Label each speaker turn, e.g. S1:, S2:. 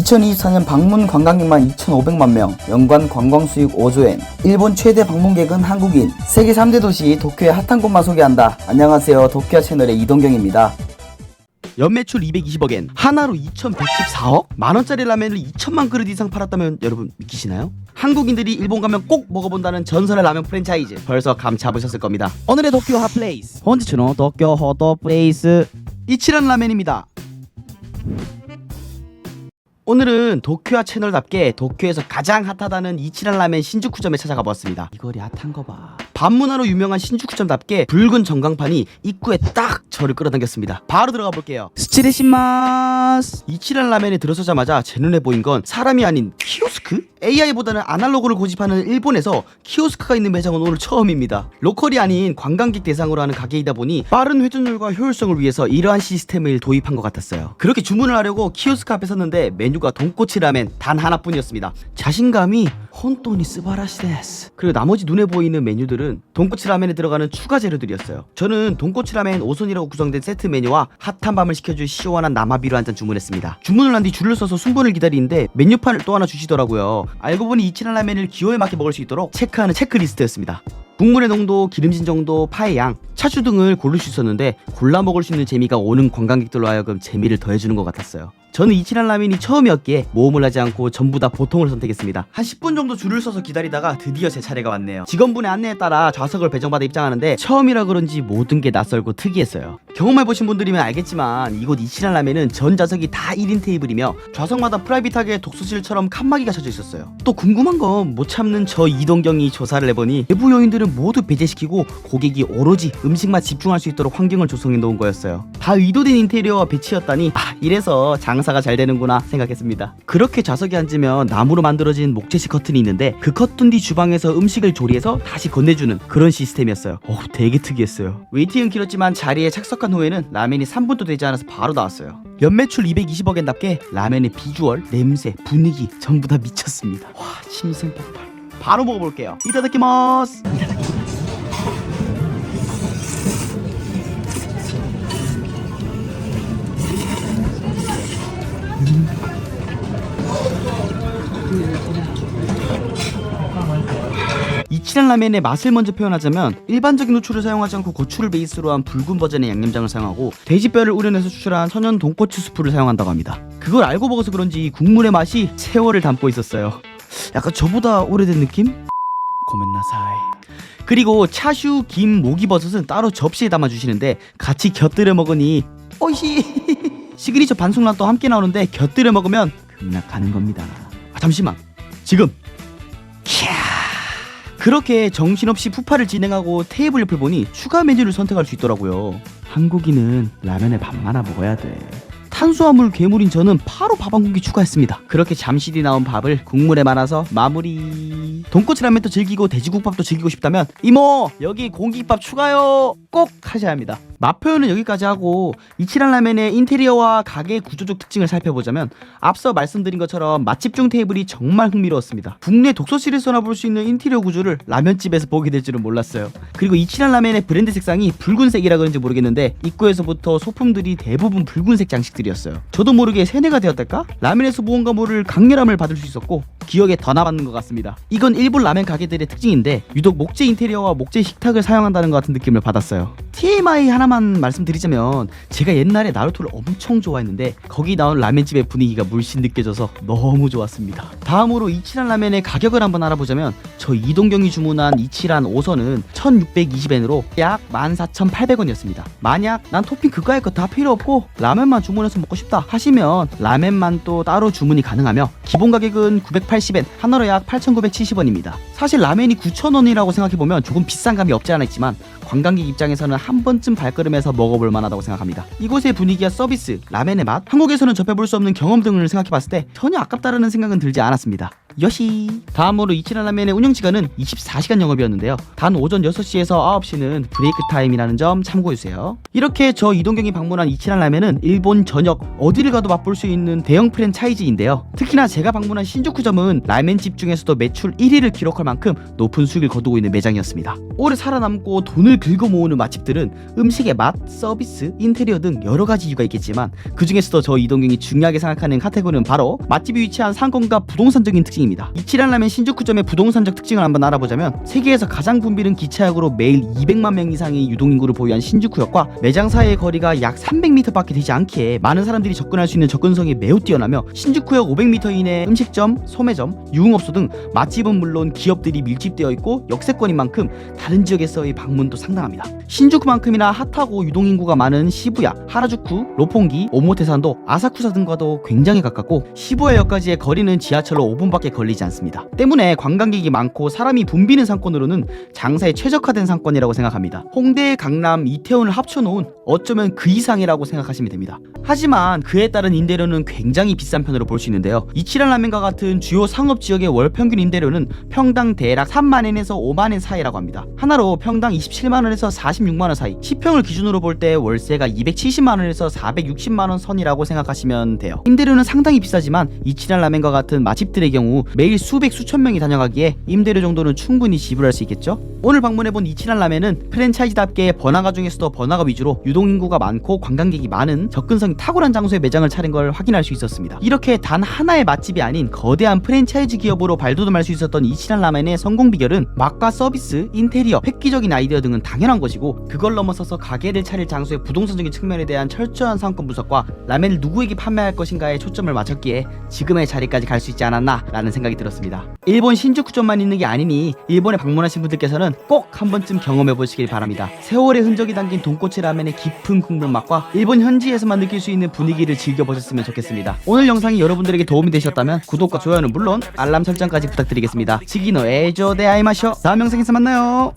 S1: 2024년 방문 관광객만 2,500만 명, 연간 관광 수익 5조엔, 일본 최대 방문객은 한국인, 세계 3대 도시 도쿄의 핫한 곳만 소개한다. 안녕하세요, 도쿄아 채널의 이동경입니다.
S2: 연매출 220억엔 하나로 2,114억? 만원짜리 라면을 2천만 그릇 이상 팔았다면 여러분 믿기시나요? 한국인들이 일본 가면 꼭 먹어본다는 전설의 라면 프랜차이즈 벌써 감 잡으셨을 겁니다. 오늘의 도쿄 핫플레이스 본日の 도쿄 핫플레이스 이치란 라면입니다. 오늘은 도쿄아 채널답게 도쿄에서 가장 핫하다는 이치란 라멘 신주쿠점에 찾아가 보았습니다. 이 거리 핫한 거 봐. 밤문화로 유명한 신주쿠점답게 붉은 전광판이 입구에 딱 저를 끌어당겼습니다. 바로 들어가 볼게요. 스치레시마스. 이치란 라멘에 들어서자마자 제 눈에 보인 건 사람이 아닌 키오스크? AI보다는 아날로그를 고집하는 일본에서 키오스크가 있는 매장은 오늘 처음입니다. 로컬이 아닌 관광객 대상으로 하는 가게이다 보니 빠른 회전율과 효율성을 위해서 이러한 시스템을 도입한 것 같았어요. 그렇게 주문을 하려고 키오스크 앞에 섰는데 메뉴가 돈코츠 라멘 단 하나뿐이었습니다. 자신감이 혼돈이 스바라시데스. 그리고 나머지 눈에 보이는 메뉴들은 돈코츠 라멘에 들어가는 추가 재료들이었어요. 저는 돈코츠 라멘 5선이라고 구성된 세트 메뉴와 핫한 밤을 식혀줄 시원한 남아비로 한 잔 주문했습니다. 주문을 한 뒤 줄을 서서 순번을 기다리는데 메뉴판을 또 하나 주시더라고요. 알고 보니 이치란 라멘을 기호에 맞게 먹을 수 있도록 체크하는 체크리스트였습니다. 국물의 농도, 기름진 정도, 파의 양, 차주 등을 고를 수 있었는데 골라 먹을 수 있는 재미가 오는 관광객들로 하여금 재미를 더해주는 것 같았어요. 저는 이치란 라면이 처음이었기에 모험을 하지 않고 전부 다 보통을 선택했습니다. 한 10분 정도 줄을 서서 기다리다가 드디어 제 차례가 왔네요. 직원분의 안내에 따라 좌석을 배정받아 입장하는데 처음이라 그런지 모든 게 낯설고 특이했어요. 경험해보신 분들이면 알겠지만 이곳 이치란 라면은 전 좌석이 다 1인 테이블이며 좌석마다 프라이빗하게 독서실처럼 칸막이가 쳐져 있었어요. 또 궁금한 건 못 참는 저 이동경이 조사를 해보니 내부 요인들은 모두 배제시키고 고객이 오로지 음식만 집중할 수 있도록 환경을 조성해 놓은 거였어요. 다 의도된 인테리어와 배치였다니 이래서 장사가 잘 되는구나 생각했습니다. 그렇게 좌석에 앉으면 나무로 만들어진 목재식 커튼이 있는데 그 커튼 뒤 주방에서 음식을 조리해서 다시 건네주는 그런 시스템이었어요. 되게 특이했어요. 웨이팅은 길었지만 자리에 착석한 후에는 라면이 3분도 되지 않아서 바로 나왔어요. 연매출 220억엔답게 라면의 비주얼, 냄새, 분위기 전부 다 미쳤습니다. 와, 침샘 폭발. 바로 먹어볼게요. 이타다키마스. 이치란 라멘의 맛을 먼저 표현하자면 일반적인 후추를 사용하지 않고 고추를 베이스로 한 붉은 버전의 양념장을 사용하고 돼지뼈를 우려내서 추출한 천연 돈코츠 스프를 사용한다고 합니다. 그걸 알고 먹어서 그런지 국물의 맛이 세월을 담고 있었어요. 약간 저보다 오래된 느낌? 고멘나사이. 그리고 차슈, 김, 모기버섯은 따로 접시에 담아주시는데 같이 곁들여 먹으니 오이시. 시그니처 반숙란도 함께 나오는데 곁들여 먹으면 극락하는 겁니다. 잠시만, 지금 그렇게 정신없이 푸파를 진행하고 테이블 옆을 보니 추가 메뉴를 선택할 수 있더라고요. 한국인은 라면에 밥 많아 먹어야 돼. 탄수화물 괴물인 저는 바로 밥 한 공기 추가했습니다. 그렇게 잠시 뒤 나온 밥을 국물에 말아서 마무리. 돈코츠 라면도 즐기고 돼지국밥도 즐기고 싶다면 이모 여기 공깃밥 추가요 꼭 하셔야 합니다. 맛 표현은 여기까지 하고 이치란 라멘의 인테리어와 가게 구조적 특징을 살펴보자면 앞서 말씀드린 것처럼 맛집중 테이블이 정말 흥미로웠습니다. 국내 독서실에서나 볼 수 있는 인테리어 구조를 라면집에서 보게 될 줄은 몰랐어요. 그리고 이치란 라멘의 브랜드 색상이 붉은색이라 그런지 모르겠는데 입구에서부터 소품들이 대부분 붉은색 장식들이었어요. 저도 모르게 세뇌가 되었달까? 라면에서 무언가 모를 강렬함을 받을 수 있었고 기억에 더 남았는 것 같습니다. 이건 일본 라면 가게들의 특징인데 유독 목재 인테리어와 목재 식탁을 사용한다는 것 같은 느낌을 받았어요. TMI 하나만 말씀드리자면 제가 옛날에 나루토를 엄청 좋아했는데 거기 나온 라면집의 분위기가 물씬 느껴져서 너무 좋았습니다. 다음으로 이치란 라면의 가격을 한번 알아보자면 저 이동경이 주문한 이치란 5선은 1620엔으로 약 14,800원이었습니다. 만약 난 토핑 그까이 거 다 필요 없고 라면만 주문해서 먹고 싶다 하시면 라면만 또 따로 주문이 가능하며 기본 가격은 980엔, 하나로 약 8,970원입니다. 사실 라면이 9,000원이라고 생각해보면 조금 비싼 감이 없지 않아 있지만 관광객 입장에서는 한 번쯤 발걸음해서 먹어볼 만하다고 생각합니다. 이곳의 분위기와 서비스, 라멘의 맛, 한국에서는 접해볼 수 없는 경험 등을 생각해봤을 때 전혀 아깝다라는 생각은 들지 않았습니다. 요시. 다음으로 이치란 라멘의 운영시간은 24시간 영업이었는데요. 단 오전 6시에서 9시는 브레이크 타임이라는 점 참고해주세요. 이렇게 저 이동경이 방문한 이치란 라멘은 일본 전역 어디를 가도 맛볼 수 있는 대형 프랜차이즈인데요. 특히나 제가 방문한 신주쿠점은 라멘집 중에서도 매출 1위를 기록할 만큼 높은 수익을 거두고 있는 매장이었습니다. 오래 살아남고 돈을 긁어 모으는 맛집들은 음식의 맛, 서비스, 인테리어 등 여러 가지 이유가 있겠지만 그 중에서도 저 이동경이 중요하게 생각하는 카테고리는 바로 맛집이 위치한 상권과 부동산적인 특징입니다. 이치란 라멘 신주쿠점의 부동산적 특징을 한번 알아보자면 세계에서 가장 붐비는 기차역으로 매일 200만 명 이상의 유동인구를 보유한 신주쿠역과 매장 사이의 거리가 약 300m밖에 되지 않기에 많은 사람들이 접근할 수 있는 접근성이 매우 뛰어나며 신주쿠역 500m 이내 음식점, 소매점, 유흥업소 등 맛집은 물론 기업들이 밀집되어 있고 역세권인 만큼 다른 지역에서의 방문도 상당합니다. 신주쿠만큼이나 핫하고 유동인구가 많은 시부야, 하라주쿠, 로폰기, 오모테산도 아사쿠사 등과도 굉장히 가깝고 시부야역까지의 거리는 지하철로 5분밖에 걸리지 않습니다. 때문에 관광객이 많고 사람이 붐비는 상권으로는 장사에 최적화된 상권이라고 생각합니다. 홍대, 강남, 이태원을 합쳐놓은 어쩌면 그 이상이라고 생각하시면 됩니다. 하지만 그에 따른 임대료는 굉장히 비싼 편으로 볼 수 있는데요. 이치란 라멘과 같은 주요 상업지역의 월 평균 임대료는 평당 대략 3만엔에서 5만엔 사이라고 합니다. 하나로 평당 27만원에서 46만원 사이, 10평을 기준으로 볼 때 월세가 270만원에서 460만원 선이라고 생각하시면 돼요. 임대료는 상당히 비싸지만 이치란 라멘과 같은 맛집들의 경우 매일 수백 수천 명이 다녀가기에 임대료 정도는 충분히 지불할 수 있겠죠. 오늘 방문해본 이치란 라멘은 프랜차이즈답게 번화가 중에서도 번화가 위주로 유동인구가 많고 관광객이 많은 접근성이 탁월한 장소에 매장을 차린 걸 확인할 수 있었습니다. 이렇게 단 하나의 맛집이 아닌 거대한 프랜차이즈 기업으로 발돋움할 수 있었던 이치란 라멘의 성공 비결은 맛과 서비스, 인테리어, 획기적인 아이디어 등은 당연한 것이고 그걸 넘어서서 가게를 차릴 장소의 부동산적인 측면에 대한 철저한 상권 분석과 라멘을 누구에게 판매할 것인가에 초점을 맞췄기에 지금의 자리까지 갈 수 있지 않았나 라는 생각이 들었습니다. 일본 신주쿠점만 있는 게 아니니 일본에 방문하신 분들께서는 꼭 한 번쯤 경험해 보시길 바랍니다. 세월의 흔적이 담긴 돈코츠 라멘의 깊은 국물 맛과 일본 현지에서만 느낄 수 있는 분위기를 즐겨보셨으면 좋겠습니다. 오늘 영상이 여러분들에게 도움이 되셨다면 구독과 좋아요는 물론 알람 설정까지 부탁드리겠습니다. 지기노 에조 데 아이마쇼. 다음 영상에서 만나요.